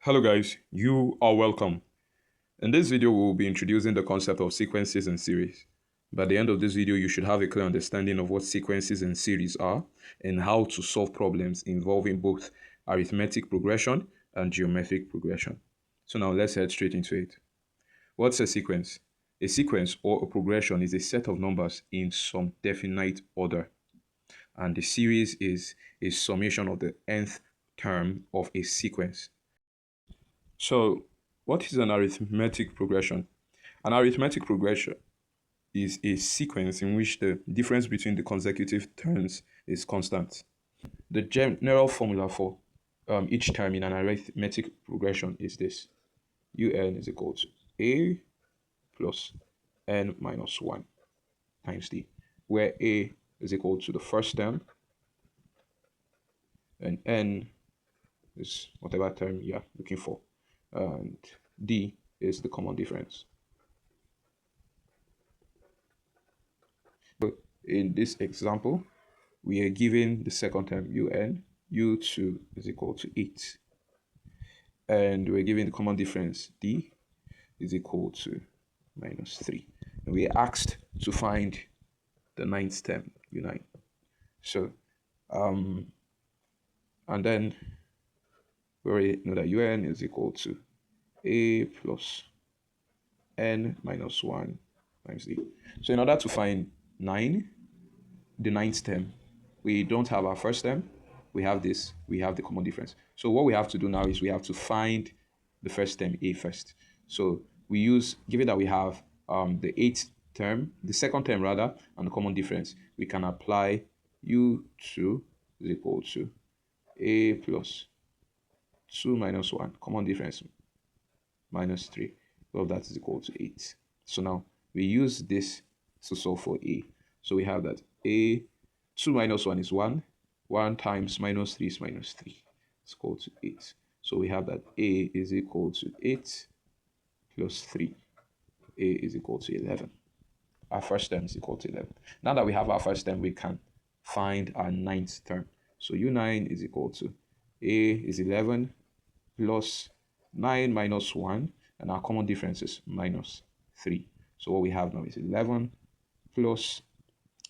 Hello guys, you are welcome. In this video, we will be introducing the concept of sequences and series. By the end of this video, you should have a clear understanding of what sequences and series are and how to solve problems involving both arithmetic progression and geometric progression. So now let's head straight into it. What's a sequence? A sequence or a progression is a set of numbers in some definite order, and the series is a summation of the nth term of a sequence. So, what is an arithmetic progression? An arithmetic progression is a sequence in which the difference between the consecutive terms is constant. The general formula for each term in an arithmetic progression is this: un is equal to a plus n minus 1 times d, where a is equal to the first term and n is whatever term you're looking for, and d is the common difference. In this example, we are given the second term un, u2 is equal to 8, and we're given the common difference d is equal to minus 3. And we are asked to find the ninth term, u9. So, and then we already know that un is equal to a plus n minus 1 times d. So in order to find 9, the ninth term, we don't have our first term, we have this, we have the common difference. So what we have to do now is we have to find the first term a first. So we use, given that we have the eighth term, the second term rather, and the common difference, we can apply u2 is equal to a plus 2 minus 1, common difference minus 3. All of that is equal to 8. So now we use this to solve for a. So we have that a 2 minus 1 is 1. 1 times minus 3 is minus 3. It's equal to 8. So we have that a is equal to 8 plus 3. A is equal to 11. Our first term is equal to 11. Now that we have our first term, we can find our ninth term. So u9 is equal to a is 11 plus 9 minus 1, and our common difference is minus 3. So what we have now is 11 plus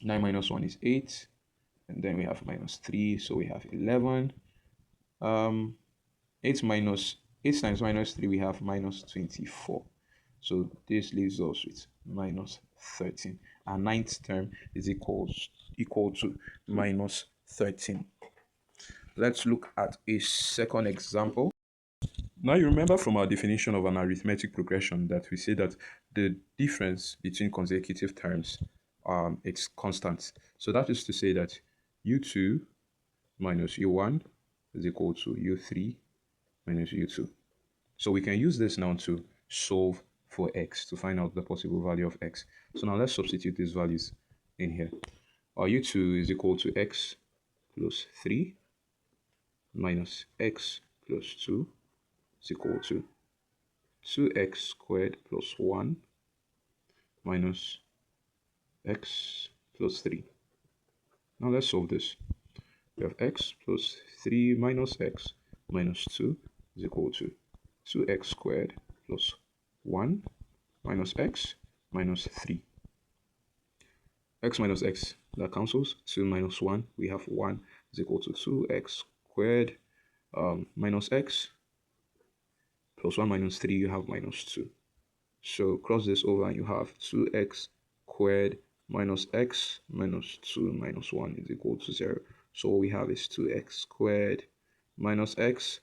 9 minus 1 is 8, and then we have minus 3, so we have 11. 8 times minus 3, we have minus 24. So this leaves us with minus 13. Our ninth term is equal to minus 13. Let's look at a second example. Now you remember from our definition of an arithmetic progression that we say that the difference between consecutive terms it's constant. So that is to say that u2 minus u1 is equal to u3 minus u2. So we can use this now to solve for x, to find out the possible value of x. So now let's substitute these values in here. Our u2 is equal to x plus 3 minus x plus 2 is equal to 2x squared plus 1 minus x plus 3. Now let's solve this. We have x plus 3 minus x minus 2 is equal to 2x squared plus 1 minus x minus 3. X minus x, that cancels. 2 minus 1, we have 1 is equal to 2x squared minus x plus 1 minus 3, you have minus 2. So cross this over and you have 2x squared minus x minus 2 minus 1 is equal to 0. So what we have is 2x squared minus x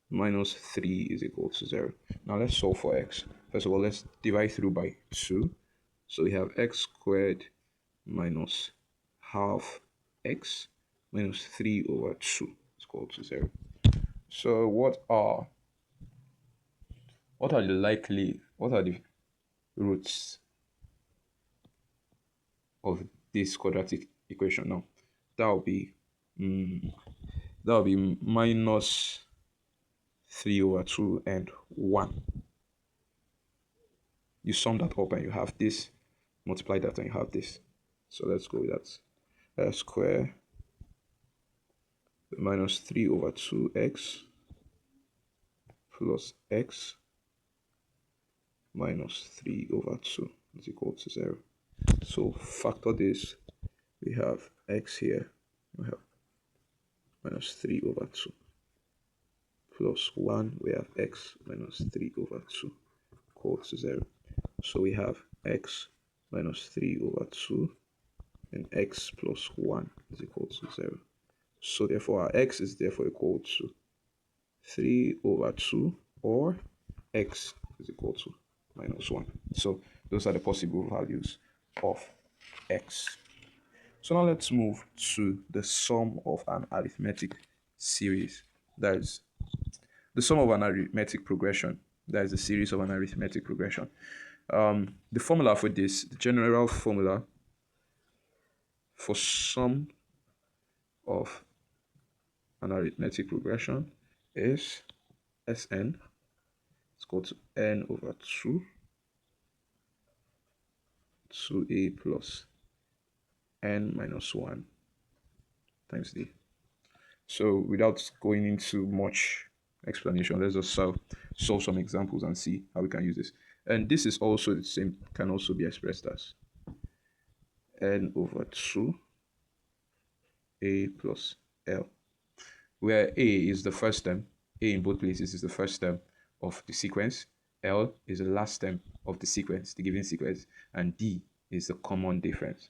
minus 3 is equal to 0. Now let's solve for x. First of all, let's divide through by 2. So we have x squared minus half x minus 3 over 2 is equal to 0. So what are the roots of this quadratic equation? Now that will be minus 3 over 2 and 1. You sum that up and you have this, multiply that and you have this. So let's go with that. Square minus 3 over 2x plus x minus 3 over 2 is equal to 0. So factor this, we have x here, we have minus 3 over 2 plus 1, we have x minus 3 over 2 equal to 0. So we have x minus 3 over 2 and x plus 1 is equal to 0. So therefore our x is therefore equal to 3 over 2 or x is equal to minus 1. So those are the possible values of x. So now let's move to the sum of an arithmetic series. That is the sum of an arithmetic progression. That is the series of an arithmetic progression. The formula for this, the general formula for sum of an arithmetic progression is Sn is equal to n over 2 2a plus n minus 1 times d. So without going into much explanation, let's just solve some examples and see how we can use this. And this is also the same, can also be expressed as n over 2 a plus l, where a is the first term, a in both places is the first term of the sequence, l is the last term of the sequence, the given sequence, and d is the common difference.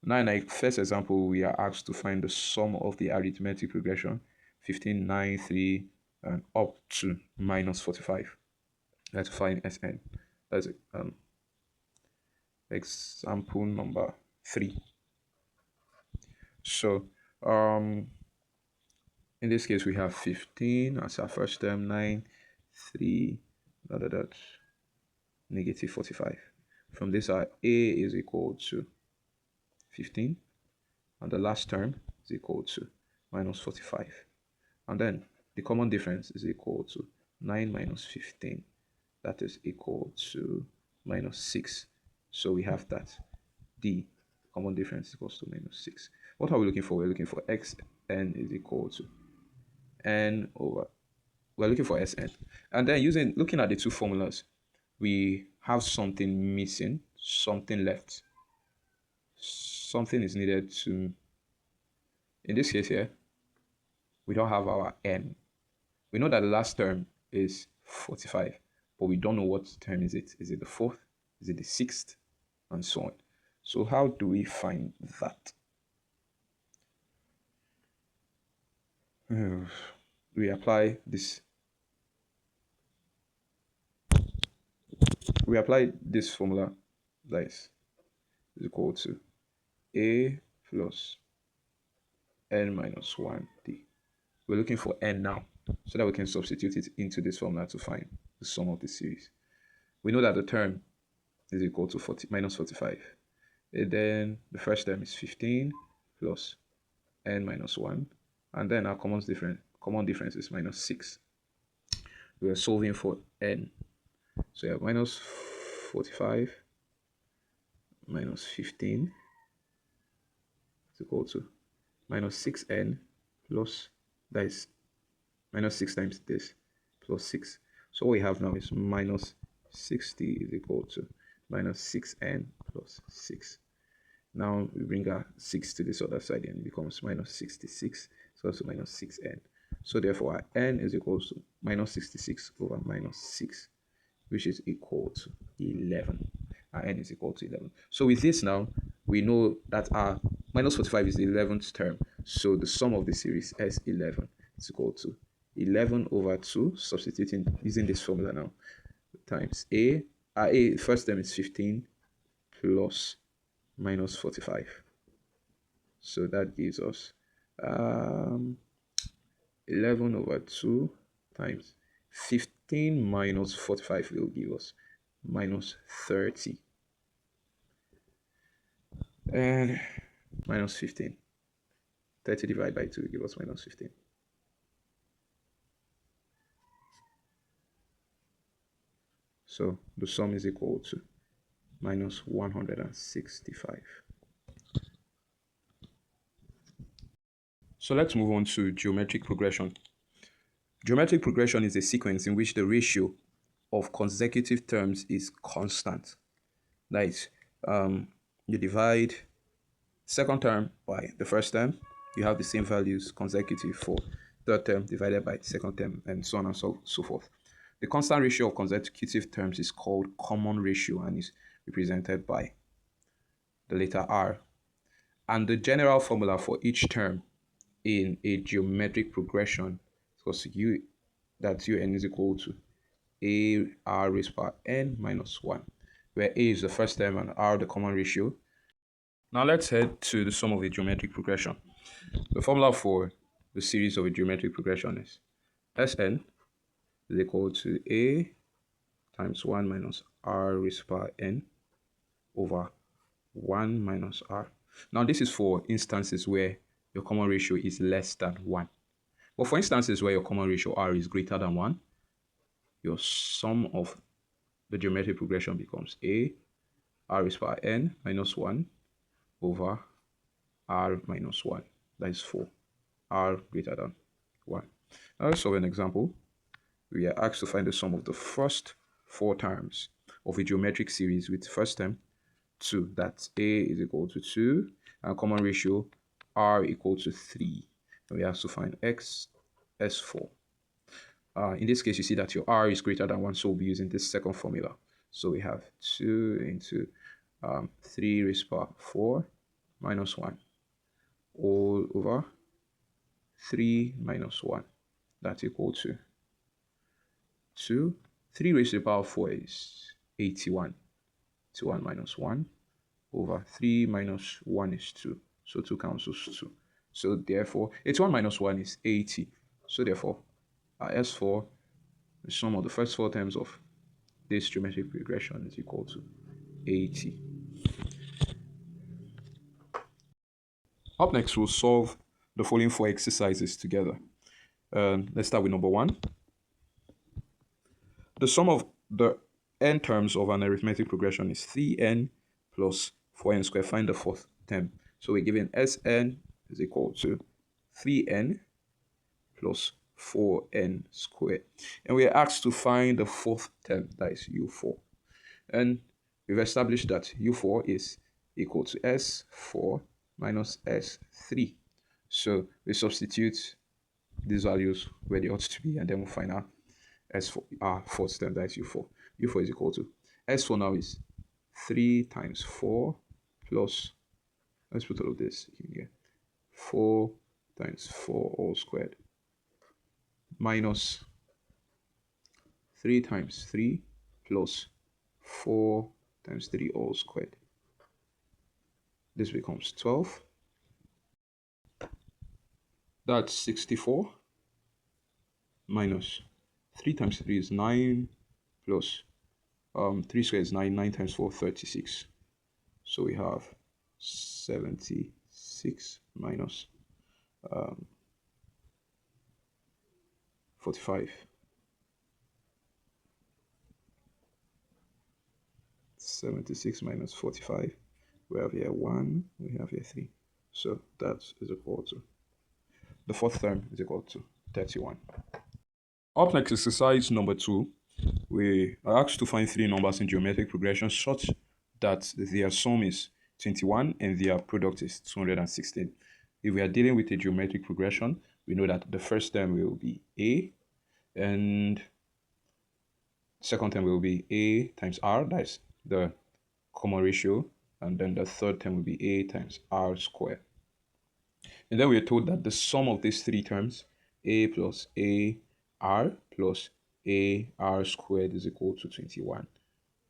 Now in our first example, we are asked to find the sum of the arithmetic progression 15, 9, 3, and up to minus 45. Let's find Sn. That's example number 3. So in this case, we have 15 as our first term, 9, 3, negative 45. From this, our a is equal to 15, and the last term is equal to minus 45. And then the common difference is equal to 9 minus 15. That is equal to minus 6. So we have that d, common difference, equals to minus 6. What are we looking for? We're looking for xn is equal to n over, we're looking for Sn. And then looking at the two formulas, we have something missing, something left. Something is needed to, in this case here, we don't have our n. We know that the last term is 45, but we don't know what term is it. Is it the 4th? Is it the 6th? And so on. So how do we find that? We apply this. We apply this formula, that is equal to a plus n minus 1d. We're looking for n now, so that we can substitute it into this formula to find the sum of the series. We know that the term is equal to minus 45. And then the first term is 15 plus n minus 1. And then our common difference is minus 6. We are solving for n. So you have minus 45 minus 15 is equal to minus 6n plus, that is minus 6 times this, plus 6. So what we have now is minus 60 is equal to minus 6n plus 6. Now we bring our 6 to this other side and it becomes minus 66. So also minus 6n. So therefore our n is equal to minus 66 over minus 6, which is equal to 11. Our n is equal to 11. So with this now, we know that our minus 45 is the 11th term. So the sum of the series S11 is equal to 11 over 2, substituting using this formula now, times a. Our a first term is 15 plus minus 45. So that gives us 11 over 2 times 15 minus 45 will give us minus 30. And minus 15. 30 divided by 2 will give us minus 15. So the sum is equal to minus 165. So let's move on to geometric progression. Geometric progression is a sequence in which the ratio of consecutive terms is constant. That is, you divide second term by the first term, you have the same values consecutive for third term divided by second term, and so on and so forth. The constant ratio of consecutive terms is called common ratio and is represented by the letter R. And the general formula for each term in a geometric progression is u, that un is equal to a r raised power n minus 1, where a is the first term and r the common ratio. Now let's head to the sum of a geometric progression. The formula for the series of a geometric progression is Sn is equal to a times 1 minus r raised power n over 1 minus r. Now this is for instances where your common ratio is less than 1. But for instances where your common ratio r is greater than 1, your sum of the geometric progression becomes a r raised power n minus 1 over r minus 1. That is 4. R greater than 1. Now let's solve an example. We are asked to find the sum of the first 4 terms of a geometric series with first term 2. That's a is equal to 2 and common ratio r equal to 3. And we have to find x s4. In this case, you see that your r is greater than 1, so we'll be using this second formula. So we have 2 into 3 raised to power 4 minus 1 all over 3 minus 1. That's equal to 2. 3 raised to the power 4 is 81. 1 minus 1 over 3 minus 1 is 2. So 2 cancels 2. So therefore, 81 minus 1 is 80. So therefore, S4, the sum of the first 4 terms of this geometric progression is equal to 80. Up next, we'll solve the following 4 exercises together. Let's start with number 1. The sum of the n terms of an arithmetic progression is 3n plus 4n squared. Find the fourth term. So we're given Sn is equal to 3n plus 4n squared. And we are asked to find the fourth term, that is u4. And we've established that u4 is equal to s4 minus s3. So we substitute these values where they ought to be, and then we'll find out S4, our fourth term, that is u4. u4 is equal to, S4 now is 3 times 4 plus, let's put all of this in here, 4 times 4 all squared minus 3 times 3 plus 4 times 3 all squared. This becomes 12. That's 64 minus 3 times 3 is 9 plus 3 squared is 9. 9 times 4, 36. So we have 76 minus 45. 76 minus 45. We have here 1, we have here 3. So that is equal to, the fourth term is equal to 31. Up next, exercise number 2. We are asked to find 3 numbers in geometric progression such that their sum is 21 and their product is 216. If we are dealing with a geometric progression, we know that the first term will be a, and second term will be a times r, that's the common ratio, and then the third term will be a times r squared. And then we are told that the sum of these 3 terms, a plus a r plus a r squared, is equal to 21.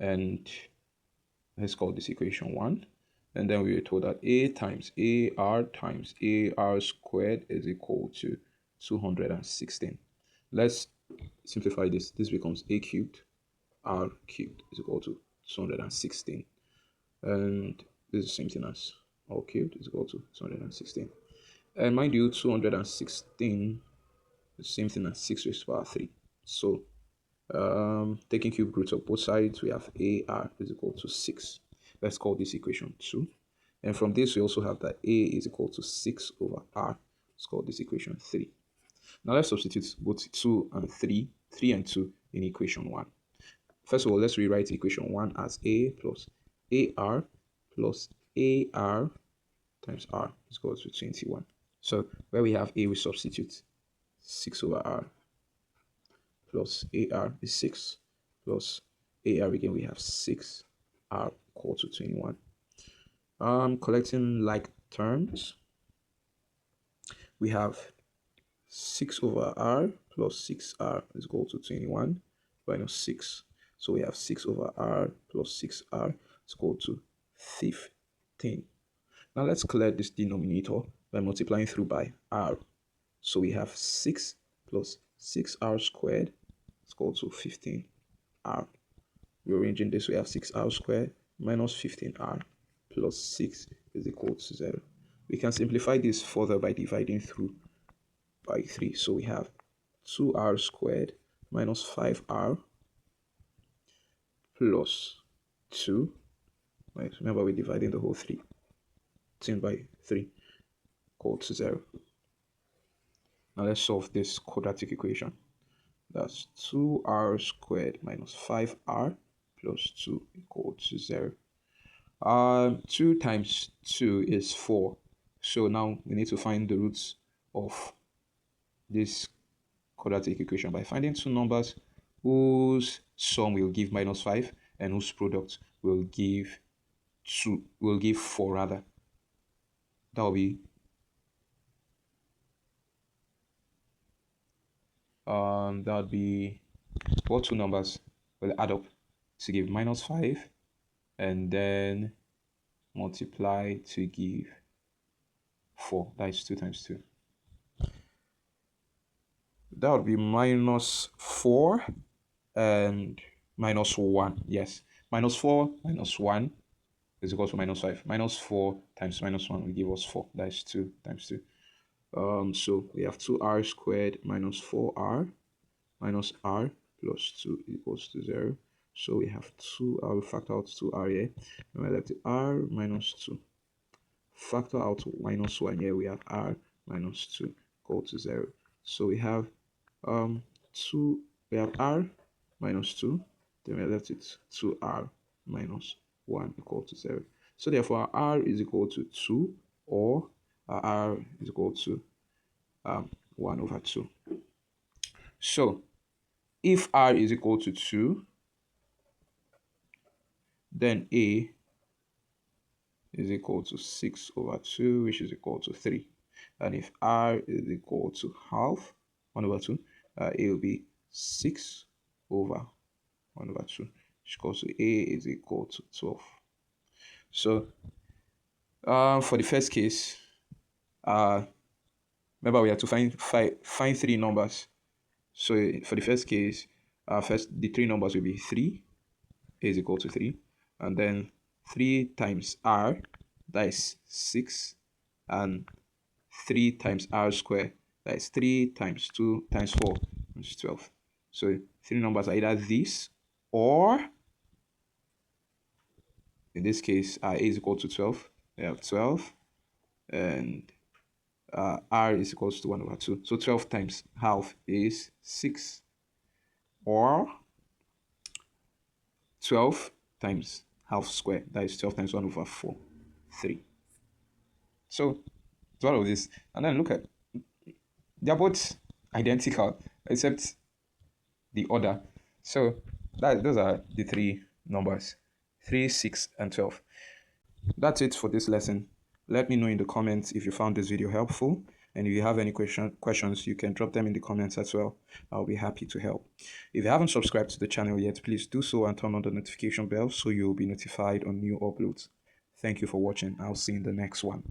And let's call this equation 1. And then we were told that a times a r squared is equal to 216. Let's simplify this. This becomes a cubed r cubed is equal to 216. And this is the same thing as r cubed is equal to 216. And mind you, 216 is the same thing as 6 raised to the power 3. So taking cube roots of both sides, we have ar is equal to 6. Let's call this equation 2. And from this, we also have that a is equal to 6 over r. Let's call this equation 3. Now let's substitute both 2 and 3, 3 and 2 in equation 1. First of all, let's rewrite equation 1 as A plus AR plus AR times R is equal to 21. So where we have A, we substitute 6 over R plus AR is 6 plus AR again, we have 6R equal to 21. Collecting like terms, we have 6 over R plus 6R is equal to 21 minus 6. So we have 6 over R plus 6R is equal to 15. Now let's clear this denominator by multiplying through by R. So we have 6 plus 6R squared is equal to 15R. Rearranging this, we have 6R squared minus 15R plus 6 is equal to 0. We can simplify this further by dividing through by 3. So we have 2R squared minus 5R plus 2. Right, remember we're dividing the whole 3. 10 by 3 equal to 0. Now let's solve this quadratic equation. That's 2R squared minus 5R plus 2 equal to 0. 2 times 2 is 4. So now we need to find the roots of this quadratic equation by finding two numbers whose sum will give minus 5 and whose product will give 4 rather. That will be what two numbers will add up to give minus 5 and then multiply to give 4. That is 2 times 2. That would be minus 4 and minus 1. Yes, minus 4 minus 1 is equal to minus 5. Minus 4 times minus 1 will give us 4. That is 2 times 2. So we have 2R squared minus 4R minus R plus 2 equals to 0. So we have 2, I will factor out 2R here. And we're left with R minus 2. Factor out minus 1 here, we have R minus 2 equal to 0. So we have we have R minus 2, then we're left with 2R minus 1 equal to 0. So therefore R is equal to 2 or R is equal to 1 over 2. So if R is equal to 2, then A is equal to 6 over 2, which is equal to 3. And if R is equal to half, 1 over 2, A will be 6 over 1 over 2, which equals to A is equal to 12. So for the first case, remember we have to find 3 numbers. So for the first case, the 3 numbers will be 3, A is equal to 3, and then 3 times R, that is 6, and 3 times R squared, that is 3 times 2 times 4, which is 12. So 3 numbers are either this, or in this case, A is equal to 12. We have 12, and R is equal to 1 over 2. So 12 times half is 6, or 12 times half square, that is 12 times 1 over 4, 3. So it's all of this. And then look at, they're both identical except the order. So those are the 3 numbers, 3, 6, and 12. That's it for this lesson. Let me know in the comments if you found this video helpful, and if you have any questions, you can drop them in the comments as well. I'll be happy to help. If you haven't subscribed to the channel yet, please do so and turn on the notification bell so you'll be notified on new uploads. Thank you for watching. I'll see you in the next one.